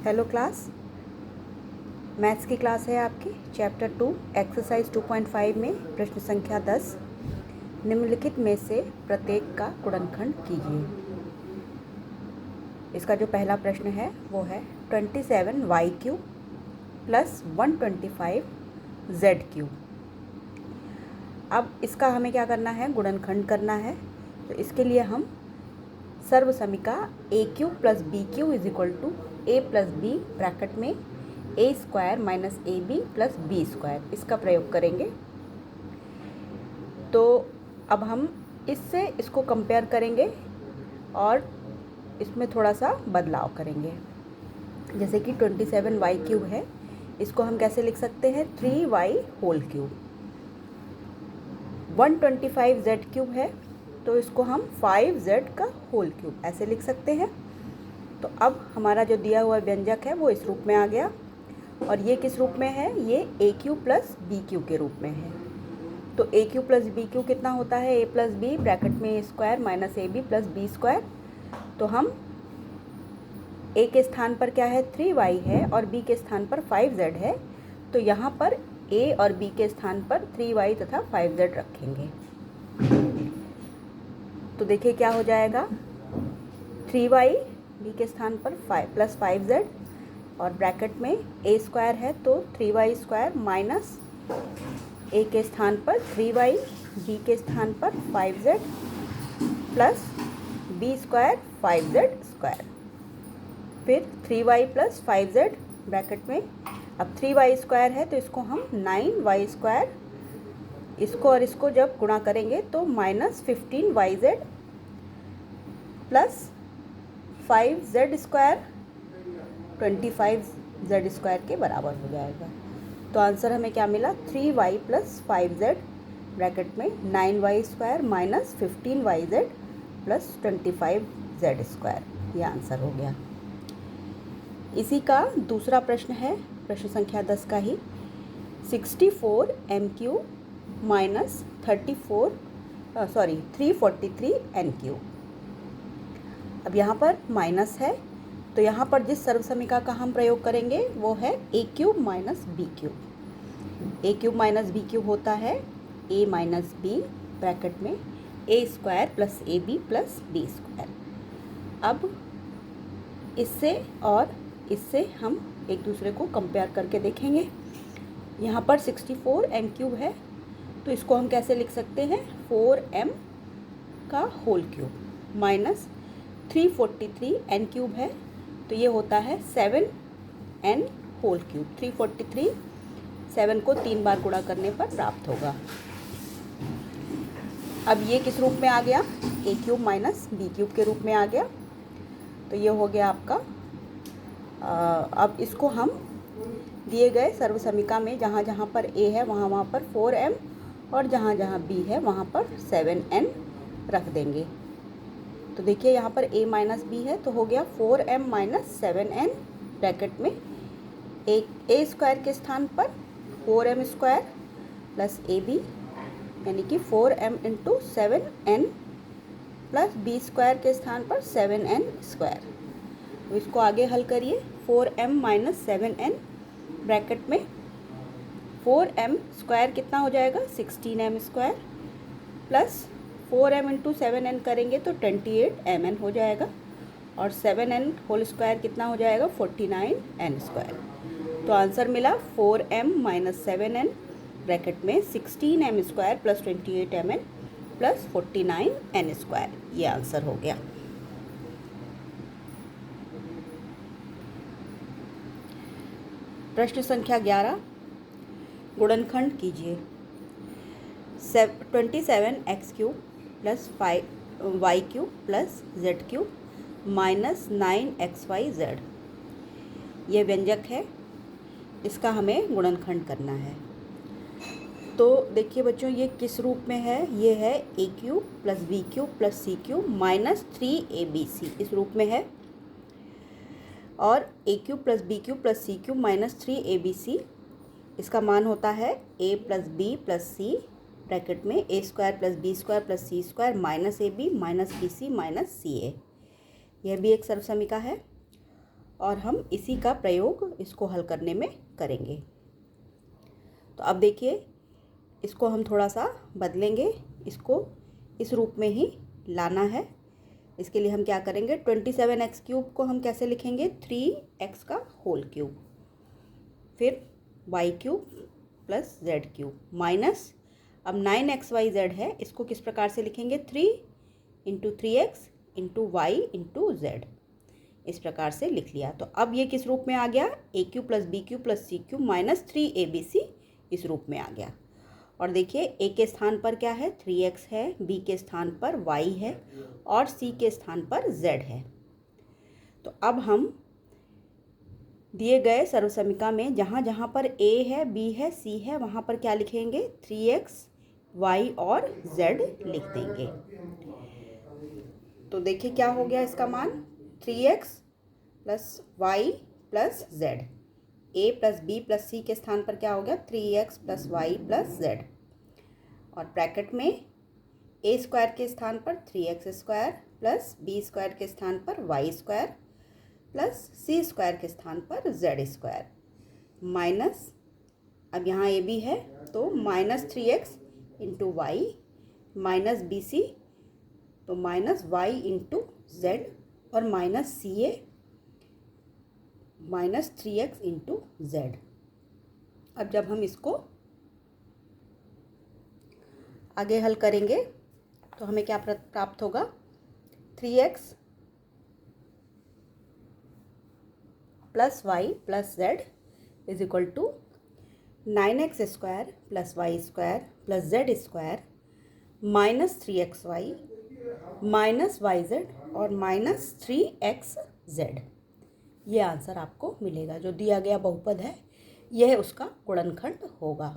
Hello class, maths की class है आपकी। चैप्टर 2 एक्सरसाइज 2.5 में प्रश्न संख्या 10, निम्नलिखित में से प्रत्येक का गुणनखंड कीजिए। इसका जो पहला प्रश्न है वो है 27y³ प्लस 125z³। अब इसका हमें क्या करना है, गुणनखंड करना है। तो इसके लिए हम सर्वसमीका a³ plus b³ is equal to a plus B bracket में a² minus ab plus b², इसका प्रयोग करेंगे। तो अब हम इससे इसको कंपेयर करेंगे और इसमें थोड़ा सा बदलाव करेंगे। जैसे कि 27y³ है, इसको हम कैसे लिख सकते हैं, 3y³। 125z³ है, तो इसको हम 5z³ ऐसे लिख सकते हैं। तो अब हमारा जो दिया हुआ व्यंजक है वो इस रूप में आ गया, और ये किस रूप में है, ये a³ प्लस b³ के रूप में है। तो a³ प्लस b³ कितना होता है, a प्लस बी ब्रैकेट में a² minus ab plus b²। तो हम a के स्थान पर क्या है, 3y है, और b के स्थान पर 5z है। तो यहाँ पर a और b के स्थान पर 3y तथा 5z रखेंगे। तो देखिए क्या हो जाएगा, 3y b के स्थान पर 5 प्लस 5z, और ब्रैकेट में a² है तो 3y² माइनस a के स्थान पर 3y, b के स्थान पर 5z प्लस b² 5z²। फिर 3y प्लस 5z ब्रैकेट में, अब 3y² है तो इसको हम 9y², इसको और इसको जब गुणा करेंगे तो minus 15yz plus 5z² 25z² के बराबर हो जाएगा। तो आंसर हमें क्या मिला, 3y प्लस 5z ब्रैकेट में 9y² minus 15yz plus 25z², ये आंसर हो गया। इसी का दूसरा प्रश्न है, प्रश्न संख्या 10 का ही, 64m³ माइनस 343n³। अब यहाँ पर माइनस है, तो यहाँ पर जिस सर्वसमीका का हम प्रयोग करेंगे वो है a³ minus b³। a³ minus b³ होता है a माइनस b ब्रैकेट में a² plus ab plus b²। अब इससे और इससे हम एक दूसरे को कंपेयर करके देखेंगे। यहाँ पर 64m³ है, तो इसको हम कैसे लिख सकते हैं, 4m³ माइनस 343n³ है, तो ये होता है 7n³। 343 7 को 3 बार गुणा करने पर प्राप्त होगा। अब ये किस रूप में आ गया, a³ माइनस b³ के रूप में आ गया। तो ये हो गया आपका। अब इसको हम दिए गए सर्वसमीका में जहाँ जहाँ पर a है वहाँ वहाँ पर 4m, और जहाँ जहाँ b है वहाँ पर 7n रख देंगे। तो देखिए यहाँ पर a माइनस b है, तो हो गया 4m माइनस 7n ब्रैकेट में a² के स्थान पर 4m² प्लस ab, यानी कि 4m into 7n plus b² के स्थान पर 7n²। तो इसको आगे हल करिए, 4m माइनस 7n ब्रैकेट में 4m² कितना हो जाएगा, 16m² plus 4m into 7n करेंगे तो 28mn हो जाएगा, और 7n होल स्क्वायर कितना हो जाएगा, 49n²। तो आंसर मिला 4m माइनस 7n ब्रैकेट में 16m² plus 28mn plus 49n², ये आंसर हो गया। प्रश्न संख्या 11, गुणनखंड कीजिए। 27x³ plus 5y³ plus z³ minus 9xyz, ये व्यंजक है, इसका हमें गुणनखंड करना है। तो देखिए बच्चों, ये किस रूप में है, ये है a³ plus b³ plus c³ minus 3abc, इस रूप में है। और a³ plus b³ plus c³ minus 3abc, इसका मान होता है a plus b plus c bracket में a² plus b² plus c² minus ab minus bc minus ca। यह भी एक सर्वसमीका है। और हम इसी का प्रयोग इसको हल करने में करेंगे। तो अब देखिए, इसको हम थोड़ा सा बदलेंगे, इसको इस रूप में ही लाना है। इसके लिए हम क्या करेंगे, 27x क्यूब को हम कैसे लिखेंगे, 3x का होल क्यूब, फिर y cube plus z cube minus, अब 9xyz है, इसको किस प्रकार से लिखेंगे, 3 into 3x into Y into Z, इस प्रकार से लिख लिया। तो अब ये किस रूप में आ गया, a cube plus b cube plus c cube minus 3abc इस रूप में आ गया। और देखिए, ए के स्थान पर क्या है, 3x है, बी के स्थान पर y है और सी के स्थान पर z है। तो अब हम दिए गए सर्वसमीका में जहाँ जहाँ पर a है, b है, c है, वहाँ पर क्या लिखेंगे, 3x y और z लिख देंगे। तो देखिए क्या हो गया इसका मान, 3x plus Y plus z, a plus b plus c के स्थान पर क्या हो गया, 3x plus Y plus z, और ब्रैकेट में ए स्क्वायर के स्थान पर 3x square plus B square के स्थान पर वाई स्क्वायर प्लस सी स्क्वायर के स्थान पर जेड स्क्वायर माइनस, अब यहाँ ए बी है तो minus 3x into Y minus B C, तो माइनस वाई इंटू जेड और minus C A minus 3x into Z. अब जब हम इसको आगे हल करेंगे तो हमें क्या प्राप्त होगा, 3x plus Y plus Z is equal to 9x square plus Y square plus Z square minus 3xy minus Y Z और माइनस 3xz। ये आंसर आपको मिलेगा, जो दिया गया बहुपद है यह उसका गुणनखंड होगा।